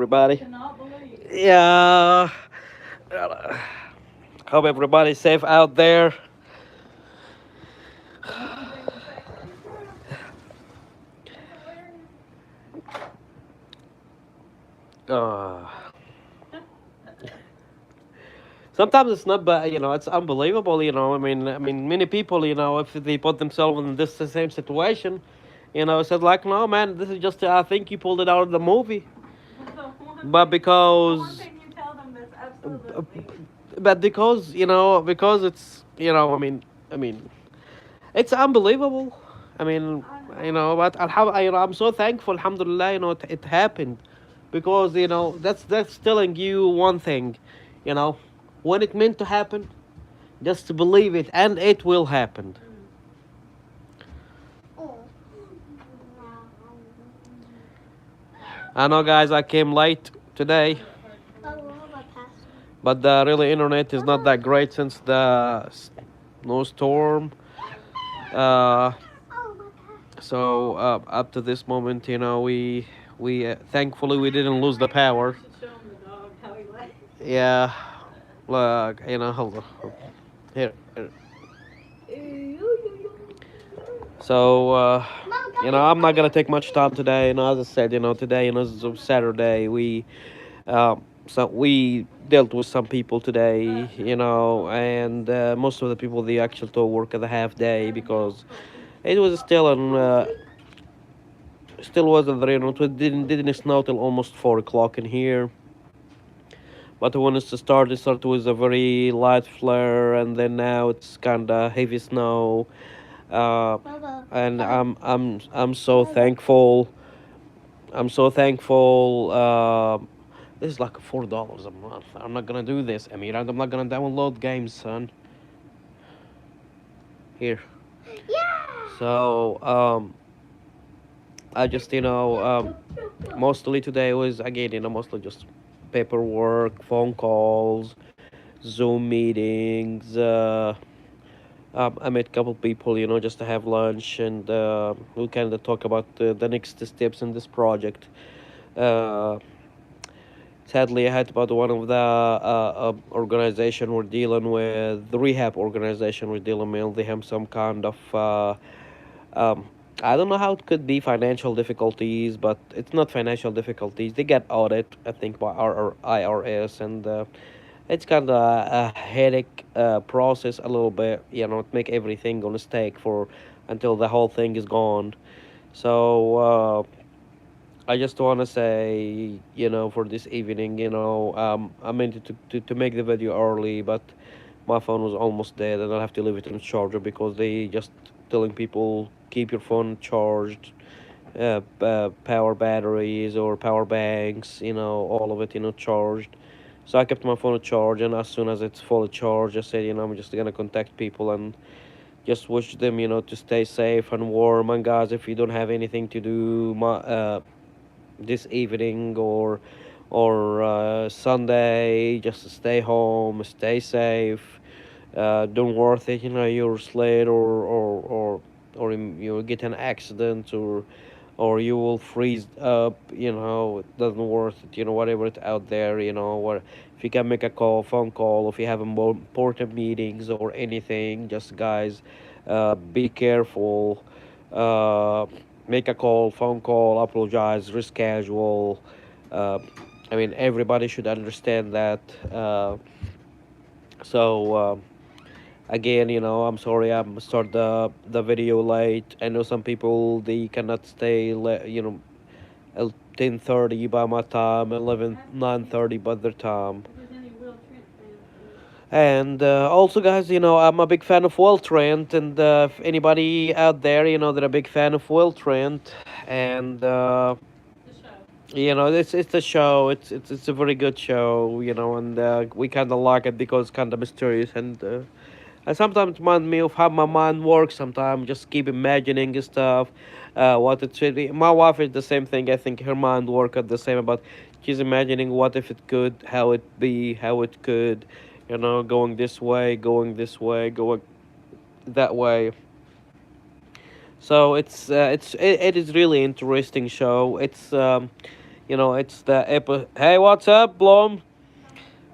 everybody. Cannot believe. Yeah. Hope everybody's safe out there. The one thing to say, it's true. It's hilarious. Uh, Sometimes it's not bad, it's unbelievable, I mean, many people, if they put themselves in this the same situation, said like, no, man, this is just, I think you pulled it out of the movie. But The one because thing you tell them that's absolutely. but because it's I mean it's unbelievable. I mean, I know. but I'm so thankful, alhamdulillah, it happened, because that's telling you one thing, you know when it meant to happen, just to believe it, and it will happen. Mm. I know, guys, I came late today, but the really internet is not that great since the snowstorm. uh So up to this moment, we thankfully we didn't lose the You power. should show them the dog how he lays. Yeah, look, hold on. Here, here. So I'm not gonna take much time today. As I said, today, is a Saturday. We dealt with some people today, and most of the people they actually to work at the half day, because it was still wasn't there. It didn't snow till almost 4 o'clock in here. But when it started with a very light flare, and then now it's kind of heavy snow. Uh, and I'm so thankful. I'm so thankful. This is like $4 a month. I'm not gonna do this. I mean, I'm not gonna download games, son. Here. So I just mostly today was, again, mostly just paperwork, phone calls, Zoom meetings. I met a couple people, just to have lunch, and we kind of talk about the next steps in this project. Uh, Sadly, I had about one of the organization we're dealing with, the rehab organization we're dealing with. They have some kind of um, I don't know how it could be financial difficulties, but it's not financial difficulties. They get audit, I think, by our IRS, and it's kind of a headache process a little bit, to make everything on a stake for until the whole thing is gone. So I just want to say, for this evening, I meant to make the video early, but my phone was almost dead, and I'll have to leave it on charger, because they just telling people keep your phone charged, power batteries or power banks, all of it, charged. So I kept my phone charged, and as soon as it's fully charged, I said, I'm just gonna contact people and just wish them, to stay safe and warm. And guys, if you don't have anything to do, this evening or Sunday, just stay home, stay safe. Don't worry, you're late, or you get an accident, or you will freeze up. It doesn't worth it. Whatever it's out there. What if you can make a phone call, if you have a more important meetings or anything, just guys, be careful. Uh, Make a call, phone call, apologize, reschedule. Uh, I mean, everybody should understand that. So. Again, I'm sorry I'm start the video late. I know some people they cannot stay 10:30 by my time, 11 Ask if 9:30 by their time. there's any Will Trent fans here. And also, guys, I'm a big fan of Will Trent, and if anybody out there, they're a big fan of Will Trent, and The show. it's a show. It's a very good show, and we kind of like it because it's kind of mysterious, and sometimes remind me of how my mind works. Sometimes just keep imagining stuff, what it should be. My wife is the same thing. I think her mind work at the same, but she's imagining what if it could, how it be, how it could, going this way, going that way. So it is really interesting show. It's It's the Hey, what's up, Blomsom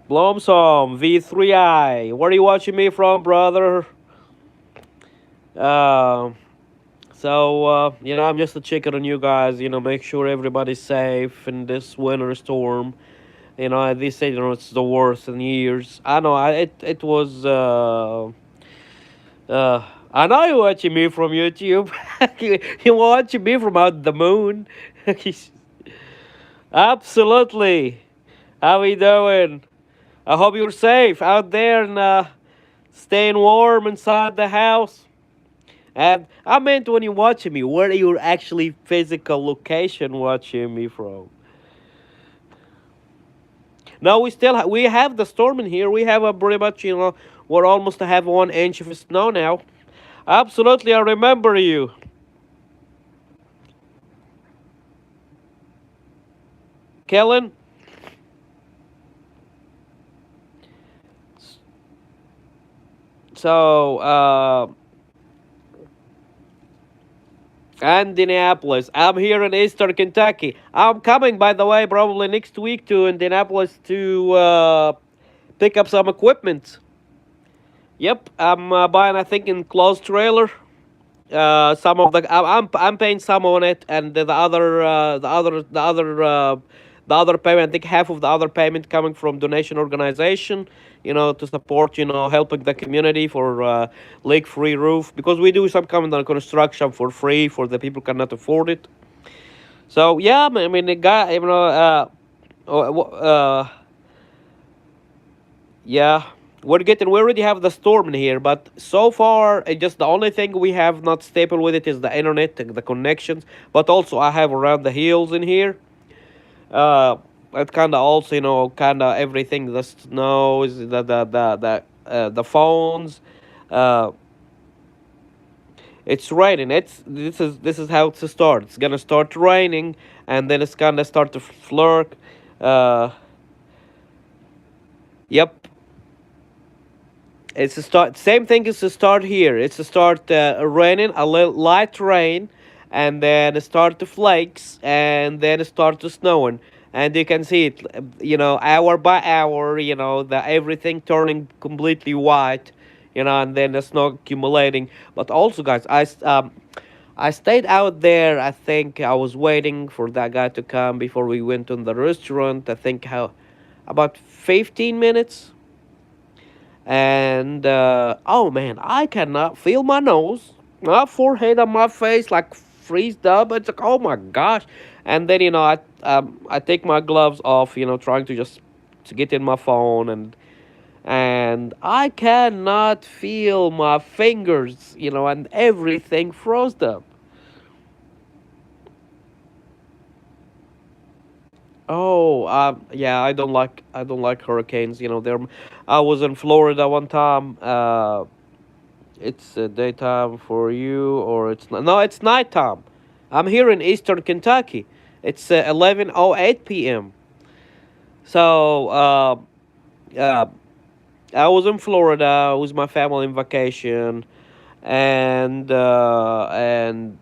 V3I? Where are you watching me from, brother? Um. I'm just a checking on you guys. Make sure everybody's safe in this winter storm. They say it's the worst in years. I know. It was. I know you're watching me from YouTube. You watching me from out the moon. Absolutely. How we doing? I hope you're safe out there and staying warm inside the house. And I meant when you're watching me, where are you actually physical location watching me from? No, we have the storm in here. We have a pretty much we're almost to have 1 inch of snow now. Absolutely, I remember you, Kellen. So Indianapolis. I'm here in Eastern Kentucky. I'm coming, by the way, probably next week to Indianapolis to pick up some equipment. Yep, I'm buying, I think, enclosed trailer. Some of the I'm paying some on it, and the other payment. I think half of the other payment coming from donation organization. To support helping the community for leak free roof, because we do some kind of construction for free for the people cannot afford it. So yeah, I mean the guy, yeah, we already have the storm in here, but so far, just the only thing we have not stable with it is the internet, the connections. But also, I have around the hills in here. Uh, it kind of also, kind of everything. The snows, the phones. Uh, it's raining. This is how it's to start. It's gonna start raining, and then it's gonna start to flirt. Uh, yep, it's a start. Same thing as to start here. It's to start raining, a little light rain, and then it start to flakes, and then it start to snowing. And you can see it, hour by hour. The everything turning completely white. And then the snow accumulating. But also, guys, I stayed out there. I think I was waiting for that guy to come before we went to the restaurant. I think how about 15 minutes, and oh man, I cannot feel my nose, my forehead, and my face like freezed up. It's like, oh my gosh. And then I take my gloves off, trying to just to get in my phone, and I cannot feel my fingers, and everything froze up. Oh, yeah, I don't like hurricanes. I was in Florida one time. It's daytime for you, or it's not? No, it's nighttime. I'm here in Eastern Kentucky. It's 11:08 p.m. So uh, I was in Florida with my family in vacation, and then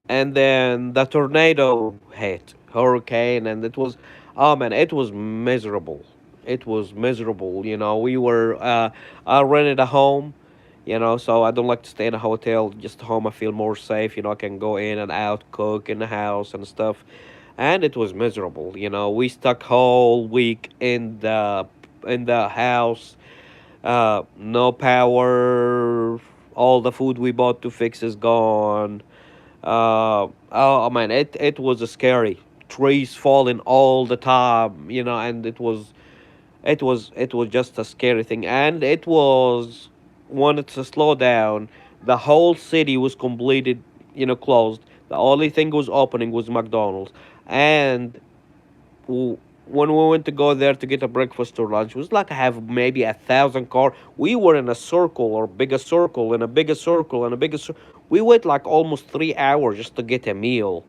the tornado hit, hurricane, and it was, oh man, it was miserable. It was miserable. We were I rented a home. So I don't like to stay in a hotel. Just home, I feel more safe. I can go in and out, cook in the house and stuff. And it was miserable. We stuck whole week in the house. No power. All the food we bought to fix is gone. Oh man, it was scary. Trees falling all the time, and it was just a scary thing, and it was wanted to slow down. The whole city was completed, closed. The only thing was opening was McDonald's, and when we went to go there to get a breakfast or lunch, it was like I have maybe 1,000 car. We were in a circle or bigger circle and a bigger circle and a bigger circle. We wait like almost 3 hours just to get a meal.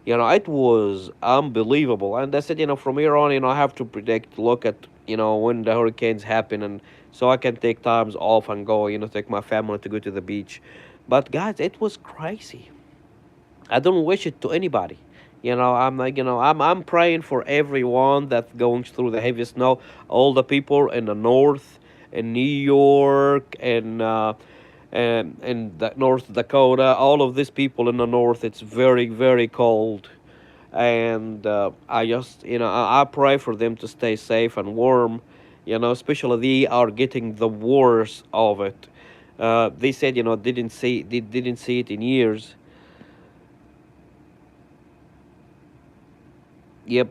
It was unbelievable. And I said, from here on, I have to predict, look at, when the hurricanes happen, and so I can take times off and go, take my family to go to the beach. But guys, it was crazy. I don't wish it to anybody. I'm like, I'm praying for everyone that's going through the heavy snow, all the people in the north, in New York, and the North Dakota, all of these people in the north. It's very, very cold, and I just, I pray for them to stay safe and warm. Especially they are getting the worst of it. They said, didn't see it in years. Yep.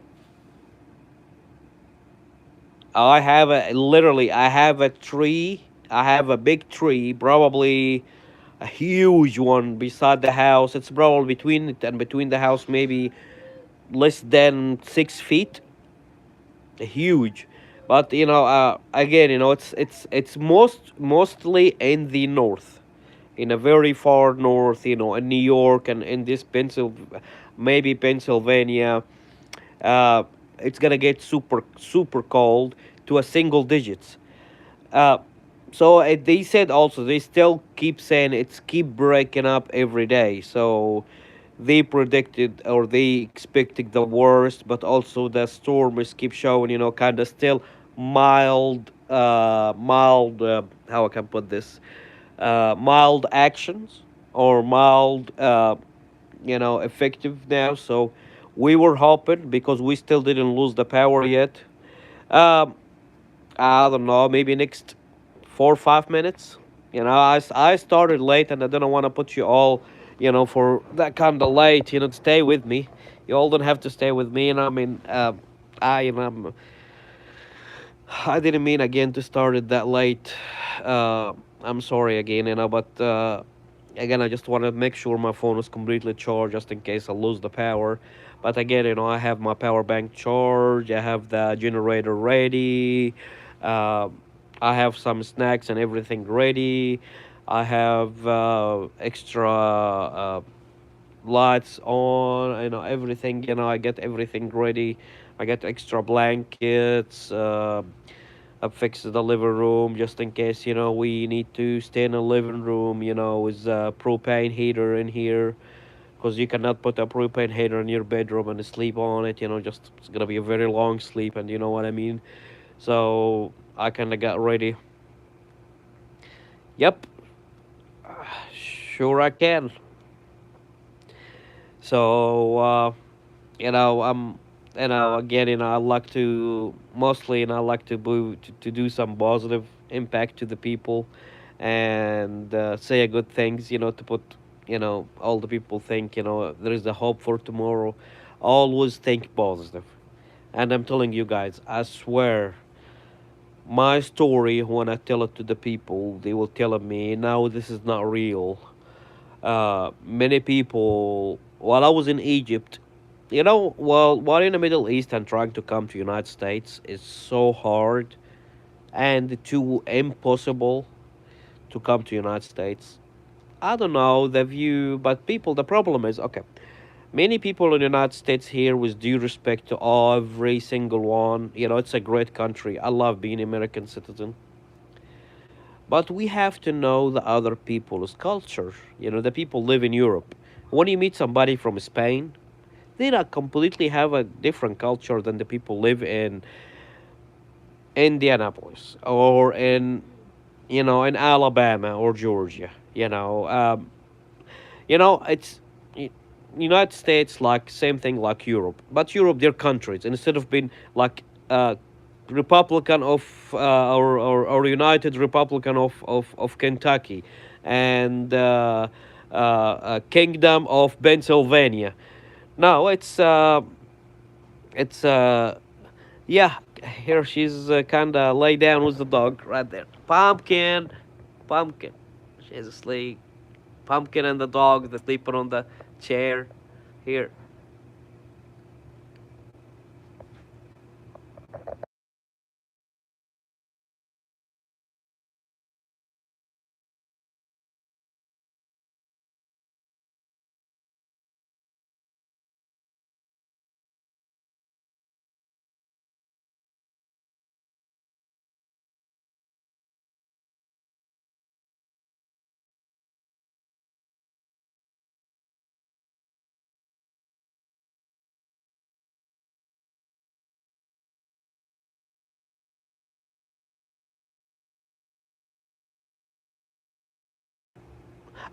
I have a tree. I have a big tree, probably a huge one beside the house. It's probably between it and between the house, maybe less than 6 feet. Huge. But again, it's mostly in the north, in a very far north, in New York and in this maybe Pennsylvania. Uh, it's gonna get super super cold to a single digits. Uh, so they said also they still keep saying it's keep breaking up every day. So they predicted or they expected the worst, but also the storms keep showing, kind of still mild. How I can put this? Mild actions or mild, effective now. So we were hoping because we still didn't lose the power yet. Um, I don't know, maybe next 4 or 5 minutes. I started late and I didn't want to put you all, for that kind of late, to stay with me. You all don't have to stay with me. And I mean, I didn't mean again to start it that late. I'm sorry again, but again, I just want to make sure my phone is completely charged just in case I lose the power. But again, I have my power bank charged. I have the generator ready. Uh, I have some snacks and everything ready. I have extra lights on. Everything. I get everything ready. I get extra blankets. I fixed the living room just in case, we need to stay in the living room, with a propane heater in here. Because you cannot put a propane heater in your bedroom and sleep on it, just it's gonna be a very long sleep, and you know what I mean. So I kind of got ready. Yep, sure I can. So I'm, again, I like to mostly, I like to do some positive impact to the people, and say a good things, to put, all the people think, there is a hope for tomorrow. Always think positive. And I'm telling you guys, I swear, my story, when I tell it to the people, they will tell me, now this is not real. Many people, while I was in Egypt, while in the Middle East and trying to come to United States is so hard and too impossible to come to United States. I don't know the view, but people, the problem is, okay, many people in the United States here, with due respect to every single one, it's a great country. I love being American citizen. But we have to know the other people's culture. The people live in Europe. When you meet somebody from Spain, they not completely have a different culture than the people live in Indianapolis or in Alabama or Georgia. It's United States, like same thing like Europe, but Europe, they're countries. Instead of being like Republican of or United Republican of Kentucky and Kingdom of Pennsylvania. No, it's yeah. Here she's kind of lay down with the dog right there. Pumpkin, she's asleep. Pumpkin and the dog, they're sleeping on the chair. Here.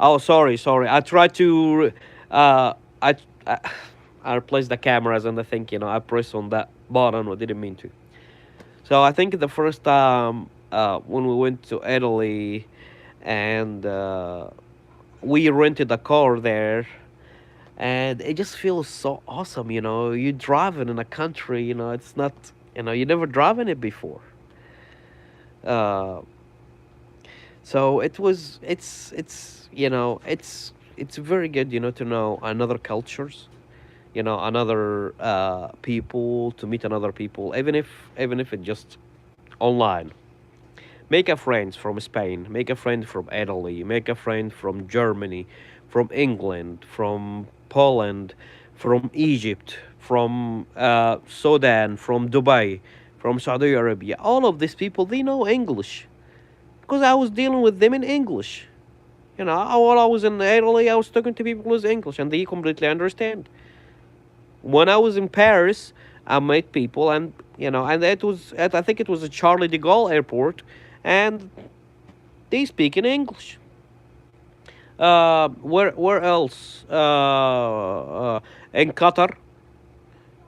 Oh, sorry, sorry. I tried to, I, I, I replaced the cameras and I think I pressed on that button. I didn't mean to. So I think the first time when we went to Italy and we rented a car there, and it just feels so awesome. You driving in a country. It's not. You never driven it before. Uh, so it's very good. To know another cultures. Another people, to meet another people, even if it's just online. Make a friend from Spain, make a friend from Italy, make a friend from Germany, from England, from Poland, from Egypt, from Sudan, from Dubai, from Saudi Arabia. All of these people, they know English because I was dealing with them in English. While I was in Italy, I was talking to people with English, and they completely understand. When I was in Paris, I met people, and I think it was a Charlie de Gaulle airport, and they speak in English. Where else? In Qatar,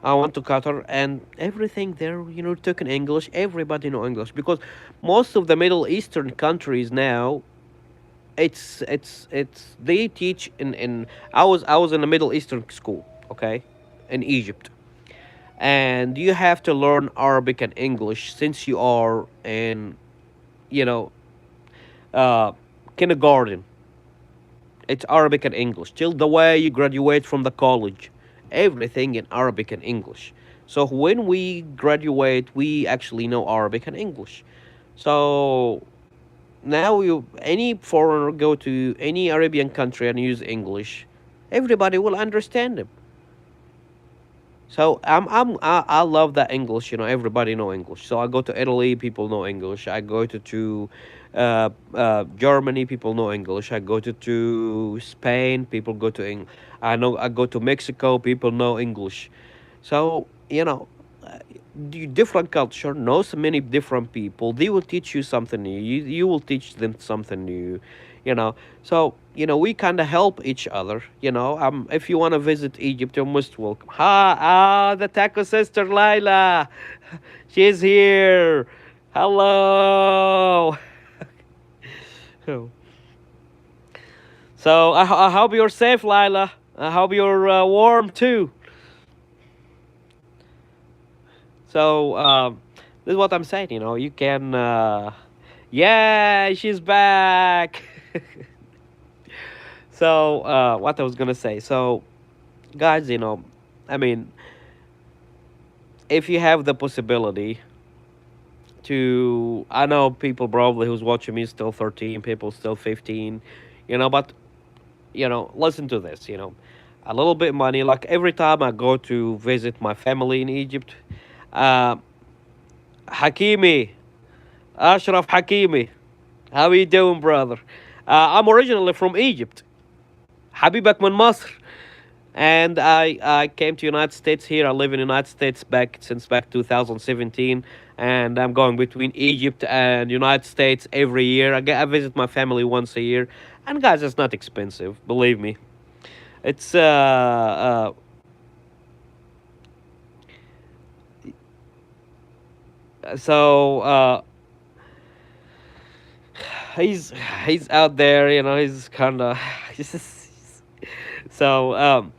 I went to Qatar, and everything there, talking English. Everybody know English because most of the Middle Eastern countries now, it's they teach in. I was in a Middle Eastern school, okay, in Egypt, and you have to learn Arabic and English since you are in, you know, uh, kindergarten. It's Arabic and English till the way you graduate from the college. Everything in Arabic and English. So when we graduate, we actually know Arabic and English. So now any foreigner go to any Arabian country and use English, everybody will understand them. So I love that English. Everybody know English. So I go to Italy, people know English. I go to Germany, people know English. I go to Spain, people go to I go to Mexico, people know English. So the different culture knows many different people. They will teach you something new. You will teach them something new. So we kind of help each other. If you want to visit Egypt, you're most welcome. The taco sister Laila, she's here. Hello. Oh. So I hope you're safe, Laila. I hope you're warm too. So this is what I'm saying. You can. Yeah, she's back. So what I was gonna say. So guys, I mean, if you have the possibility to, I know people probably who's watching me still 13, people still 15, but listen to this. A little bit money. Like every time I go to visit my family in Egypt, uh, Hakimi, Ashraf Hakimi, how are you doing, brother? I'm originally from Egypt. Habibak من مصر. And I came to United States here. I live in the United States since back 2017, and I'm going between Egypt and United States every year. I visit my family once a year, and guys, it's not expensive. Believe me, it's so he's he's out there. He's kind of so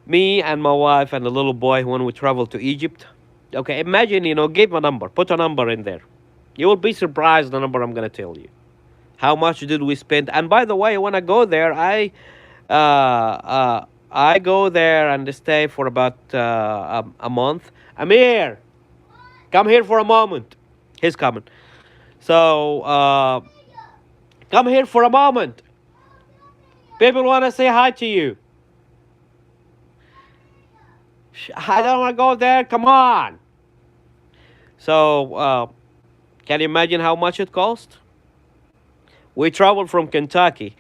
me and my wife and the little boy when we travel to Egypt. Okay, imagine, give a number, put a number in there. You will be surprised the number I'm gonna tell you. How much did we spend? And by the way, when I go there, I go there and stay for about a month. Amir, come here for a moment. He's coming. So come here for a moment. People want to say hi to you. I don't want to go there. Come on. So can you imagine how much it cost? We traveled from Kentucky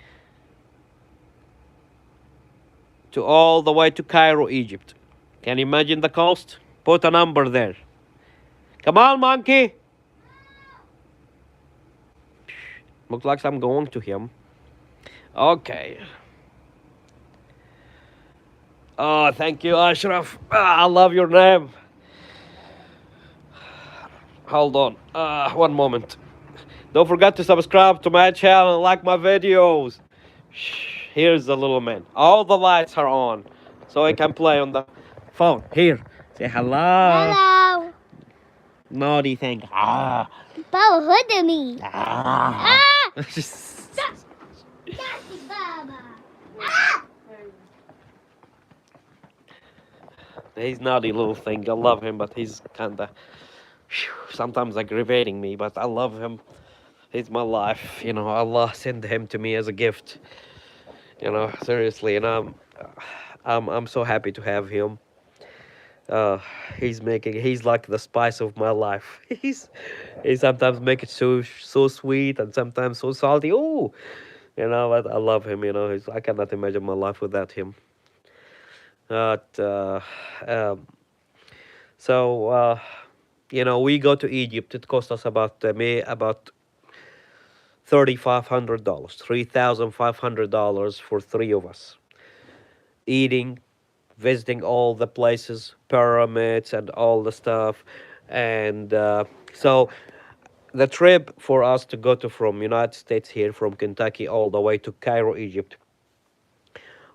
to all the way to Cairo, Egypt. Can you imagine the cost? Put a number there. Come on, monkey. Looks like I'm going to him. Okay. Oh, thank you, Ashraf. I love your name. Hold on. One moment. Don't forget to subscribe to my channel and like my videos. Shh, here's the little man. All the lights are on, so I can play on the phone. Here, say hello. Hello. Naughty thing. Ah. Baba, hood to me. Ah. Ah! Nasty Baba. Ah! He's naughty little thing. I love him, but he's kinda sometimes aggravating me. But I love him. He's my life. Allah sent him to me as a gift. Seriously, I'm so happy to have him. Uh, he's like the spice of my life. He sometimes make it so sweet and sometimes so salty. Oh, but I love him. I cannot imagine my life without him. But um, so we go to Egypt. It cost us about $3,500, $3,500 for three of us, eating, visiting all the places, pyramids, and all the stuff. And so the trip for us to go to from United States here, from Kentucky, all the way to Cairo, Egypt.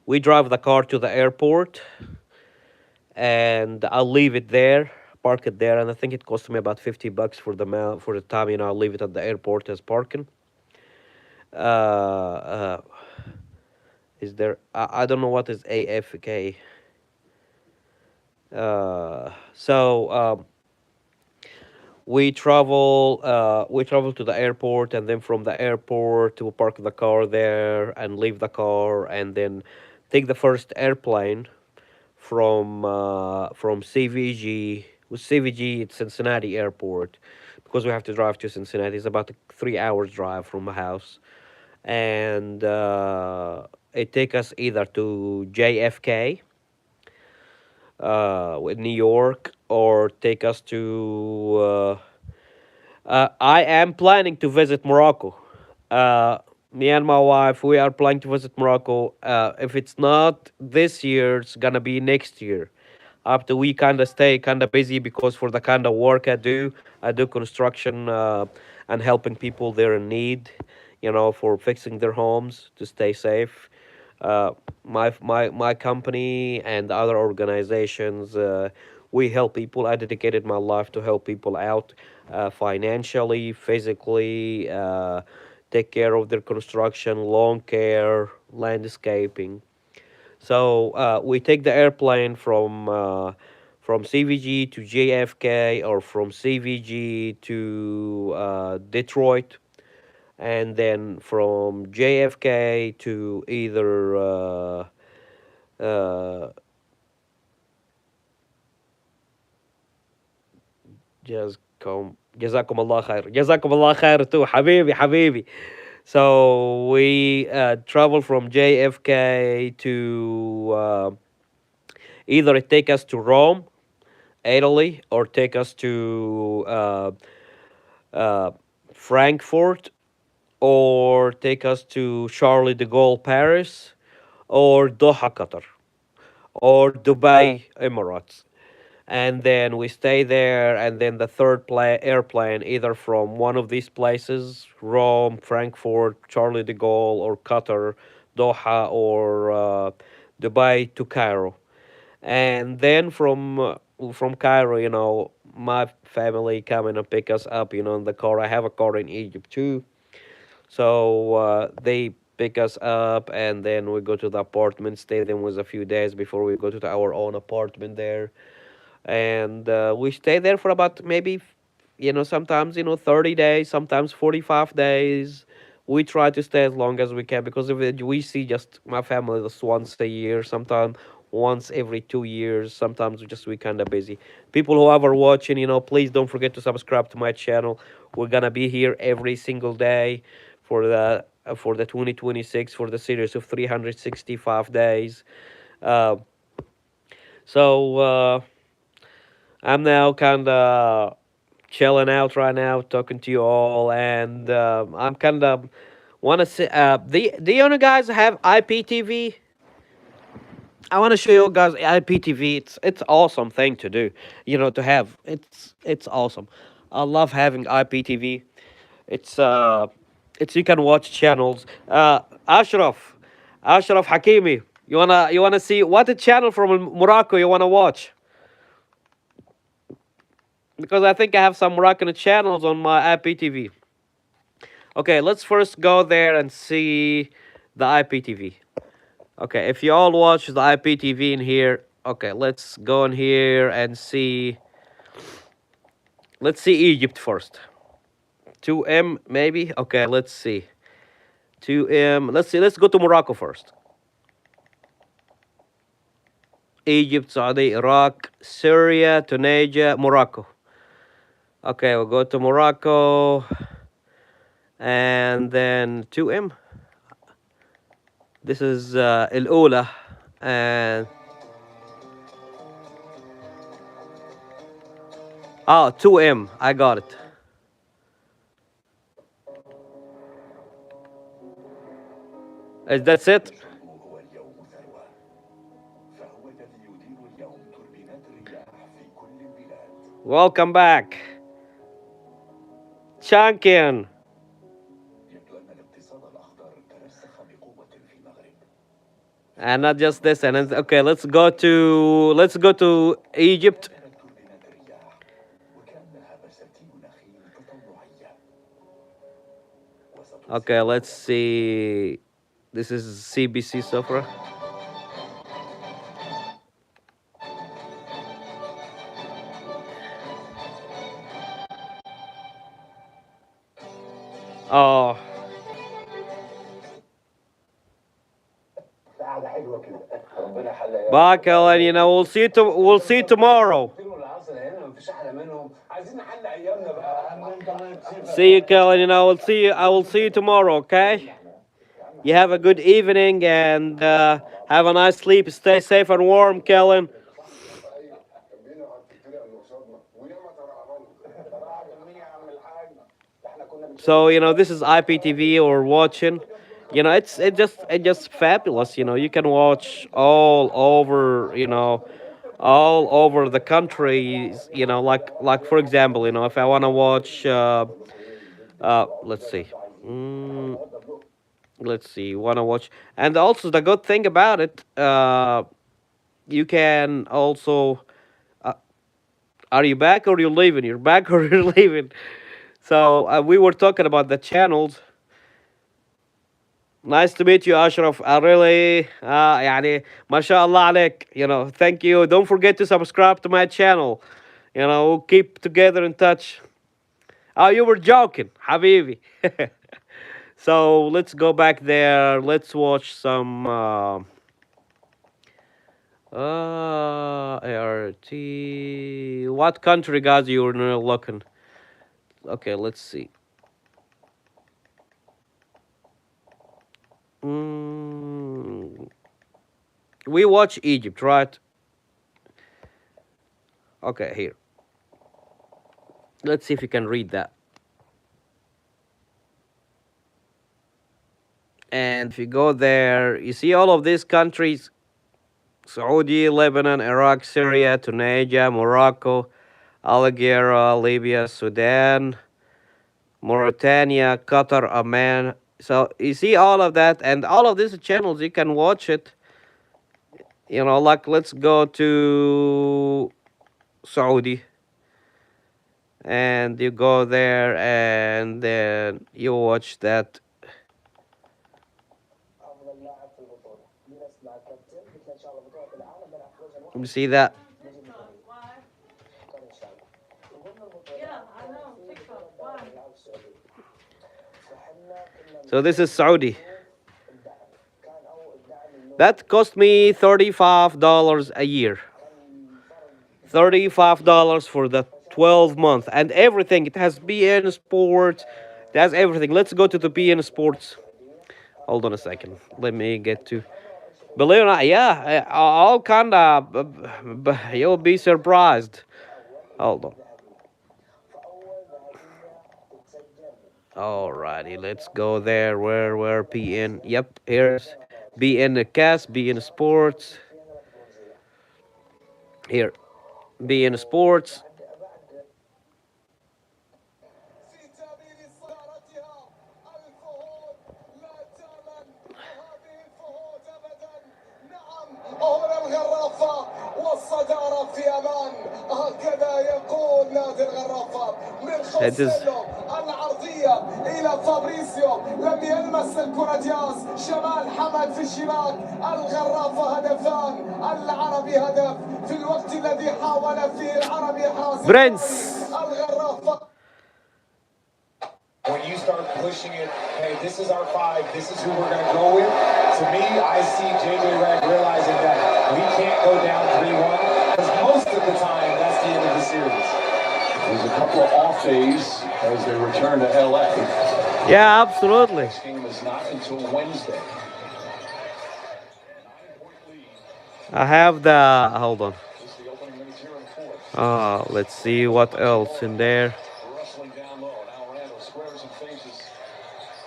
We drive the car to the airport, and I'll leave it there, park it there, and I think it cost me about $50 for the time. I'll leave it at the airport as parking. Uh, is there? I don't know what is AFK. So we travel to the airport, and then from the airport we park the car there and leave the car, and then take the first airplane from CVG. With CVG, it's Cincinnati Airport, because we have to drive to Cincinnati. It's about a 3 hours drive from my house, and it take us either to JFK, with New York, or take us to. I am planning to visit Morocco. Uh, Me and my wife, we are planning to visit Morocco. If it's not this year, it's gonna be next year. After we kind of stay kind of busy, because for the kind of work I do construction, and helping people there in need, for fixing their homes to stay safe. My company and other organizations, we help people. I dedicated my life to help people out, financially, physically, take care of their construction, lawn care, landscaping. So we take the airplane from CVG to JFK, or from CVG to Detroit, and then from JFK to either uh, جزاكم الله خير, جزاكم الله خير too, حبيبي حبيبي. So we travel from JFK to either it take us to Rome, Italy, or take us to uh, Frankfurt, or take us to Charlie de Gaulle, Paris, or Doha, Qatar, or Dubai, Emirates. And then we stay there, and then the airplane, either from one of these places, Rome, Frankfurt, Charlie de Gaulle, or Qatar, Doha, or Dubai, to Cairo. And then from Cairo, my family coming and pick us up, in the car. I have a car in Egypt too, so they pick us up, and then we go to the apartment, stay there with a few days before we go to our own apartment there. And we stay there for about maybe, sometimes, 30 days, sometimes 45 days. We try to stay as long as we can, because we see just my family just once a year, sometimes once every 2 years. Sometimes we kind of busy. People who are watching, please don't forget to subscribe to my channel. We're gonna be here every single day for the 2026, for the series of 365 days. uh, so I'm now kind of chilling out right now, talking to you all, and I'm kind of Want to see? Do you know guys have IPTV? I want to show you guys IPTV. It's awesome thing to do. To have. It's awesome. I love having IPTV. It's it's you can watch channels. Ashraf Hakimi. You wanna see what a channel from Morocco you wanna watch? Because I think I have some Moroccan channels on my IPTV. Okay, let's first go there and see the IPTV. Okay, if you all watch the IPTV in here, okay, let's go in here and see. Let's see Egypt first. 2M maybe. Okay, let's see. 2M. Let's see. Let's go to Morocco first. Egypt, Saudi, Iraq, Syria, Tunisia, Morocco. Okay, we'll go to Morocco and then 2M. This is El Ola and 2M. I got it. That's it. Welcome back, Chankian. And not just this. And okay, let's go to Egypt. Okay, let's see. This is CBC Sofra. Oh, Bakel, and we'll see tomorrow. See you, Kellen. I will see you tomorrow. Okay. You have a good evening and have a nice sleep. Stay safe and warm, Kellen. So this is IPTV or watching. It's just fabulous. You can watch all over. All over the countries. Like for example, if I want to watch. Let's see. Mm, let's see. Want to watch, and also the good thing about it. You can also. Uh, are you back or you're leaving? You're back or you're leaving? So we were talking about the channels. Nice to meet you, Ashraf. I really, يعني, mashallah عليك. Thank you. Don't forget to subscribe to my channel. We'll keep together in touch. Oh, you were joking, Habibi. So let's go back there. Let's watch some ART. What country, guys, you're looking? Okay, let's see. Mm, we watch Egypt, right? Okay, here. Let's see if you can read that. And if you go there, you see all of these countries: Saudi, Lebanon, Iraq, Syria, Tunisia, Morocco, Algeria, Libya, Sudan, Mauritania, Qatar, Oman. So you see all of that, and all of these channels, you can watch it. Like let's go to Saudi, and you go there, and then you watch that. You see that? So this is Saudi. That cost me $35 a year. $35 for the 12 month and everything. It has BN Sports. It has everything. Let's go to the BN Sports. Hold on a second. Let me get to. Believe it or not, yeah, all kind of. You'll be surprised. Hold on. Alrighty, let's go there. Where PN? Yep, here's BN cast, BN Sports. Here, BN Sports. هنا الغرافة والصدارة في أمان. هكذا يقول نادي الغرافة من It is. خوسيلو. العرضية إلى فابريسيو، لم يلمس الكرة جاز. شمال حمد في الشباك. الغرافة هدفان، العربي هدف في الوقت الذي حاول فيه العربي حازم. Prince. الغرافة. When you start pushing it, hey, this is our five, this is who we're going to go with. To me, I see JJ Redd realizing that we can't go down 3-1, because most of the time, that's the end of the series. There's a couple of off days as they return to LA. Yeah, absolutely. This game is not until Wednesday. I have the. Hold on. Let's see what else in there.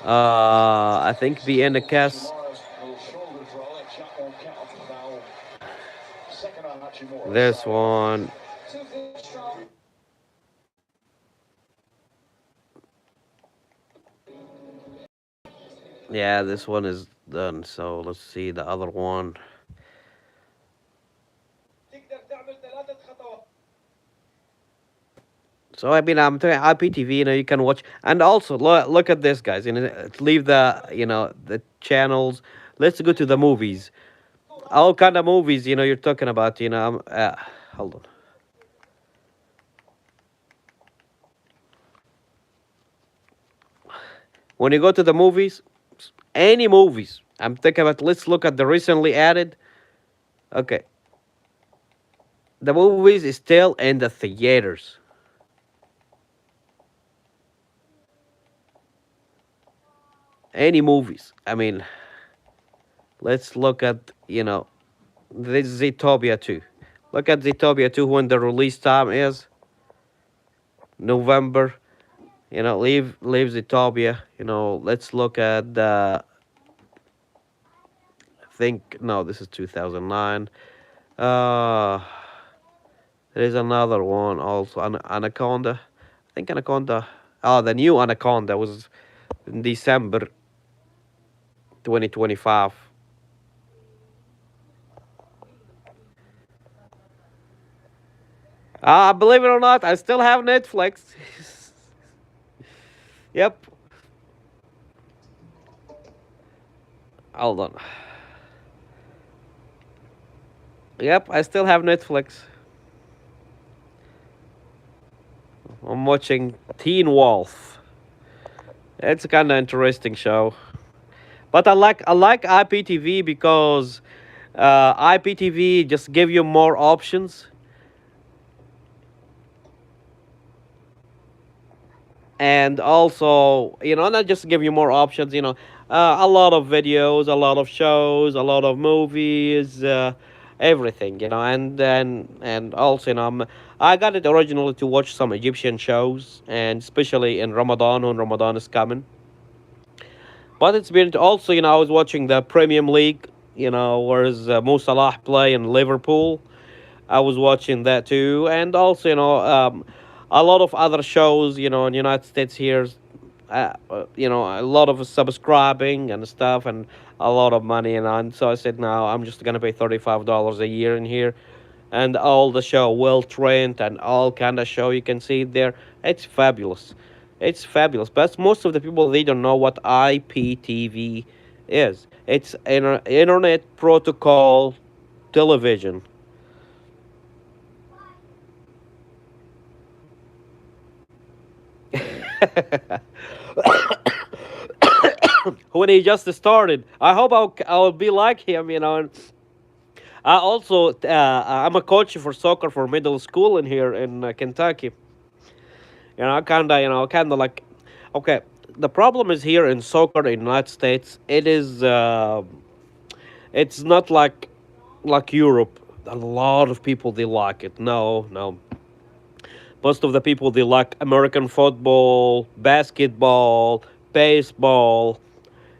I think the end of cast. This one. Yeah, this one is done. So let's see the other one. So I mean, I'm telling IPTV. You can watch, and also look at this, guys. Leave the the channels. Let's go to the movies. All kind of movies. You're talking about. Hold on. When you go to the movies, any movies, I'm thinking about. Let's look at the recently added. Okay, the movies is still in the theaters. Any movies. I mean, let's look at this Zootopia 2. Look at Zootopia 2 when the release time is November. Leave Zootopia. Let's look at the. I think no, this is 2009. Uh, there is another one also, Anaconda. I think Anaconda. Oh, the new Anaconda was in December 2025. Believe it or not, I still have Netflix. Yep. Hold on. Yep, I still have Netflix. I'm watching Teen Wolf. It's a kind of interesting show, but I like IPTV because IPTV just give you more options, and also not just give you more options. A lot of videos, a lot of shows, a lot of movies, everything. And also I got it originally to watch some Egyptian shows, and especially in Ramadan when Ramadan is coming. But it's been also, I was watching the Premium League, whereas Mo Salah play in Liverpool. I was watching that too, and also, a lot of other shows, in the United States here. A lot of subscribing and stuff, and a lot of money, and so I said, no, I'm just gonna pay $35 a year in here, and all the show, well trained, and all kind of show you can see there. It's fabulous. It's fabulous. But most of the people, they don't know what IPTV is. It's internet protocol television. When he just started, I hope I'll be like him. And I also I'm a coach for soccer for middle school in here in Kentucky. Kind of like, okay. The problem is here in soccer in the United States. It's not like Europe. A lot of people they like it. No, no. Most of the people they like American football, basketball, baseball,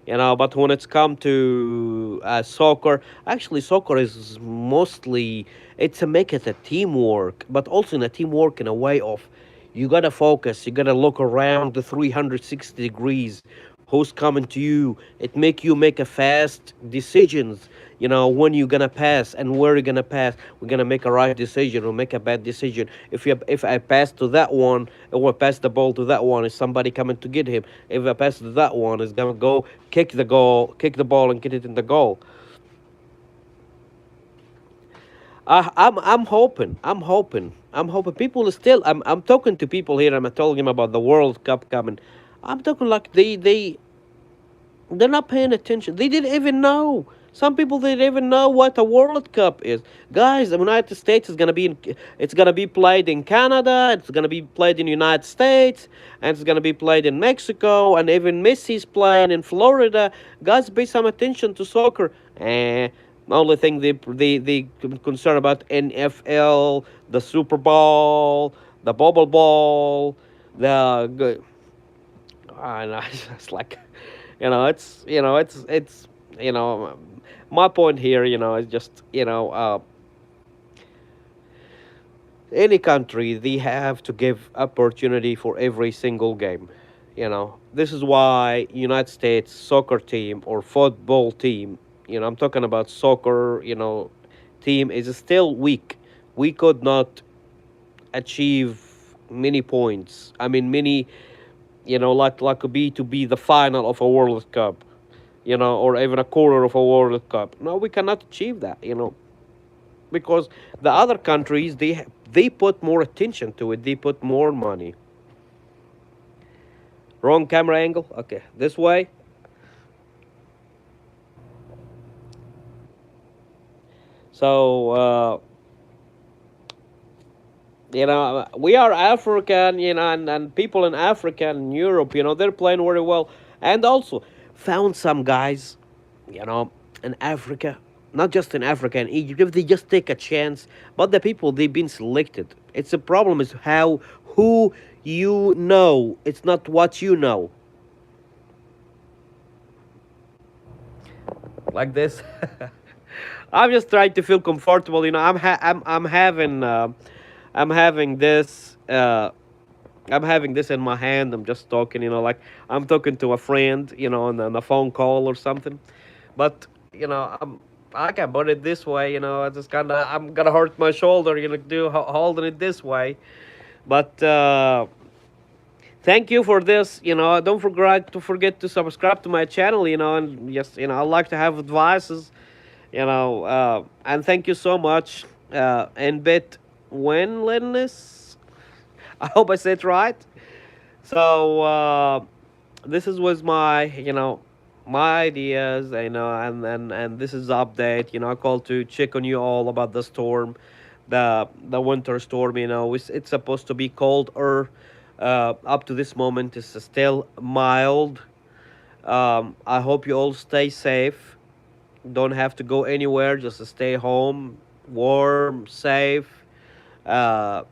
but when it's come to soccer, actually soccer is mostly it's a make it a teamwork, but also in a teamwork in a way of you gotta focus, you gotta look around the 360 degrees, who's coming to you. It make you make a fast decisions, when you're gonna pass and where you're gonna pass. We're gonna make a right decision or make a bad decision. If I pass to that one, or I pass the ball to that one, is somebody coming to get him? If I pass to that one, is gonna go kick the ball and get it in the goal. I'm hoping people are still. I'm talking to people here. I'm telling them about the World Cup coming. I'm talking like they're not paying attention. They didn't even know. Some people didn't even know what a World Cup is. Guys, the United States is it's gonna be played in Canada, it's gonna be played in United States, and it's gonna be played in Mexico, and even Messi's playing in Florida. Guys, pay some attention to soccer. The only thing they concern about NFL, the Super Bowl, the bubble ball, the I know it's like, it's you know, my point here, is just any country they have to give opportunity for every single game. This is why United States soccer team or football team, I'm talking about soccer, team is still weak. We could not achieve many points. I mean, many, like be to be the final of a World Cup, or even a quarter of a World Cup. No, we cannot achieve that, because the other countries they put more attention to it. They put more money. Wrong camera angle. Okay, this way. So we are African, and people in Africa and Europe, they're playing very well, and also found some guys, in Africa, not just in Africa and Egypt, if they just take a chance. But the people they've been selected. It's a problem is how who you know. It's not what you know. Like this. I'm just trying to feel comfortable. I'm having this. I'm having this in my hand. I'm just talking. Like I'm talking to a friend. On a phone call or something. But I can put it this way. I just I'm gonna hurt my shoulder. Holding it this way. But thank you for this. Don't forget to subscribe to my channel. And yes, I like to have advices. And thank you so much. And bit winliness. I hope I said it right. So this was my my ideas, and this is the update. I called to check on you all about the storm, the winter storm. It's supposed to be colder. Up to this moment, it's still mild. I hope you all stay safe. Don't have to go anywhere. Just stay home, warm, safe. Uh,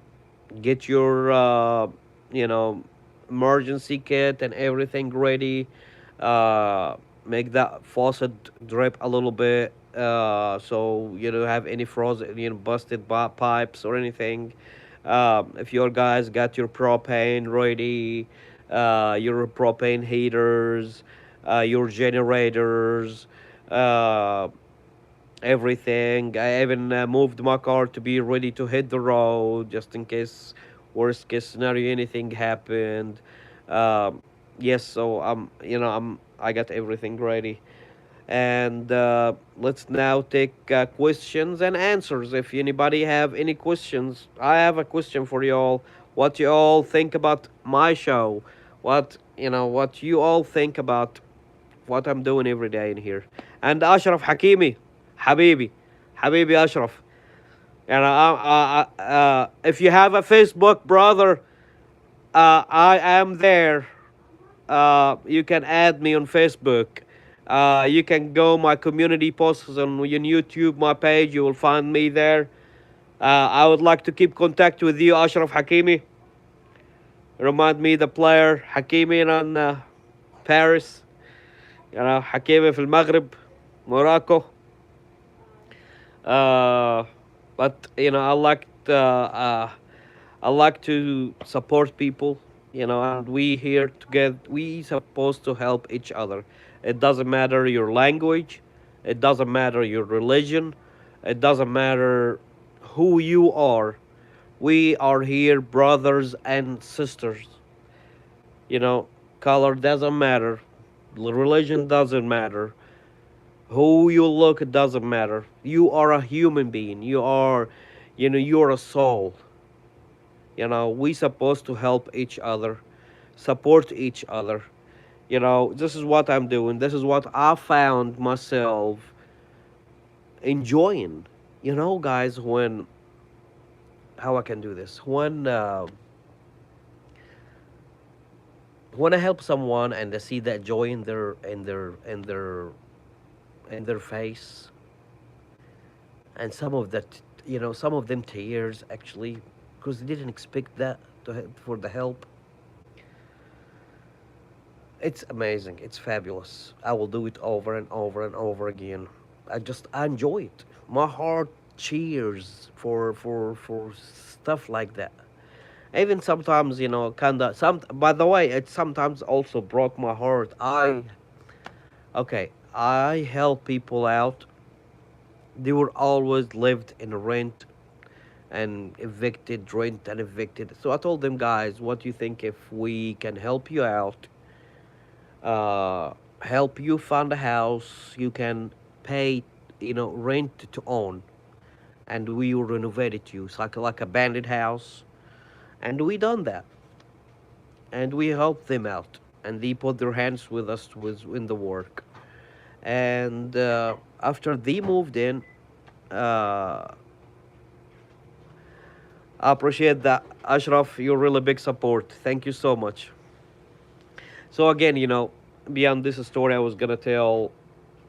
get your you know emergency kit and everything ready. uh Make that faucet drip a little bit, so you don't have any frozen, busted pipes or anything. If your guys got your propane ready, your propane heaters, your generators, uh everything. I even moved my car to be ready to hit the road just in case worst case scenario anything happened. Um, yes, so I got everything ready, and let's now take questions and answers. If anybody have any questions, I have a question for you all. What you all think about my show? What you all think about what I'm doing every day in here? And Ashraf Hakimi, Habibi, Habibi Ashraf. If you have a Facebook, brother, I am there. You can add me on Facebook. You can go my community posts on YouTube, my page. You will find me there. I would like to keep contact with you, Ashraf Hakimi. Remind me the player Hakimi on Paris. Hakimi في المغرب, Morocco. Uh, but I like to support people, and we here together. We supposed to help each other. It doesn't matter your language, it doesn't matter your religion, it doesn't matter who you are. We are here, brothers and sisters. You know, color doesn't matter, religion doesn't matter, who you look, it doesn't matter. You are a human being. You're a soul. We supposed to help each other, support each other. This is what I'm doing. This is what I found myself enjoying. Guys, when how I can do this when I help someone and I see that joy in their face, and some of them tears actually, because they didn't expect that for the help. It's amazing. It's fabulous. I will do it over and over and over again. I enjoy it. My heart cheers for stuff like that. Even sometimes, kinda some. By the way, it sometimes also broke my heart. I help people out. They were always lived in rent and evicted, rent and evicted. So I told them, guys, what do you think if we can help you out? Help you find a house you can pay, rent to own, and we will renovate it to you. It's like a bandit house, and we done that, and we helped them out, and they put their hands with us with in the work, and after they moved in, uh, I appreciate that, Ashraf. You're really big support. Thank you so much. So again, beyond this story, I was gonna tell.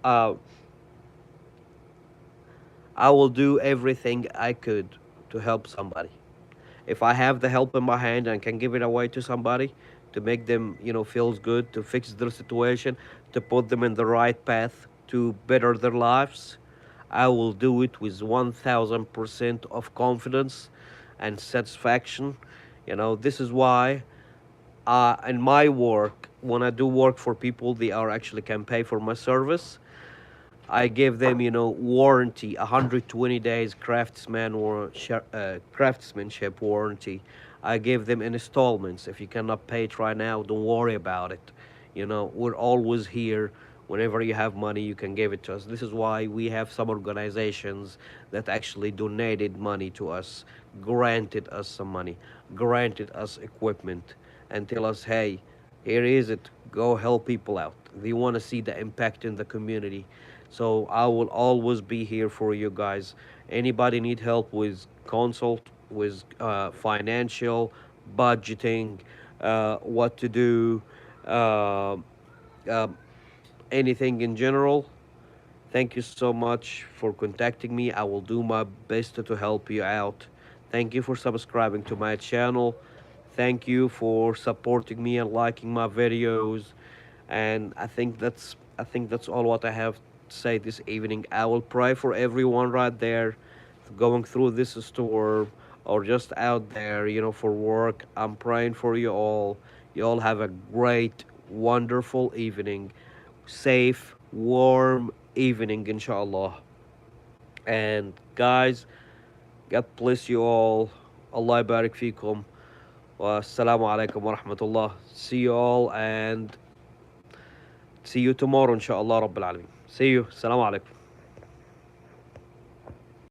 Uh, I will do everything I could to help somebody. If I have the help in my hand and can give it away to somebody to make them, feels good, to fix their situation, to put them in the right path, to better their lives, I will do it with 1000% of confidence and satisfaction. This is why in my work, when I do work for people, they are actually can pay for my service. I gave them, warranty, 120 days craftsmanship warranty. I gave them installments. If you cannot pay it right now, don't worry about it. We're always here. Whenever you have money, you can give it to us. This is why we have some organizations that actually donated money to us, granted us some money, granted us equipment, and tell us, hey, here is it. Go help people out. They want to see the impact in the community. So I will always be here for you guys. Anybody need help with consult, with financial, budgeting, what to do, uh, uh, anything in general, thank you so much for contacting me. I will do my best to help you out. Thank you for subscribing to my channel. Thank you for supporting me and liking my videos. And I think that's all what I have to say this evening. I will pray for everyone right there going through this storm or just out there, for work. I'm praying for you all. You all have a great, wonderful evening. Safe, warm evening, inshallah. And guys, God bless you all. Allah barik fikum. Wassalamu alaikum wa rahmatullah. See you all and see you tomorrow, inshallah, Rabbil Alameen. See you. Assalamu alaikum.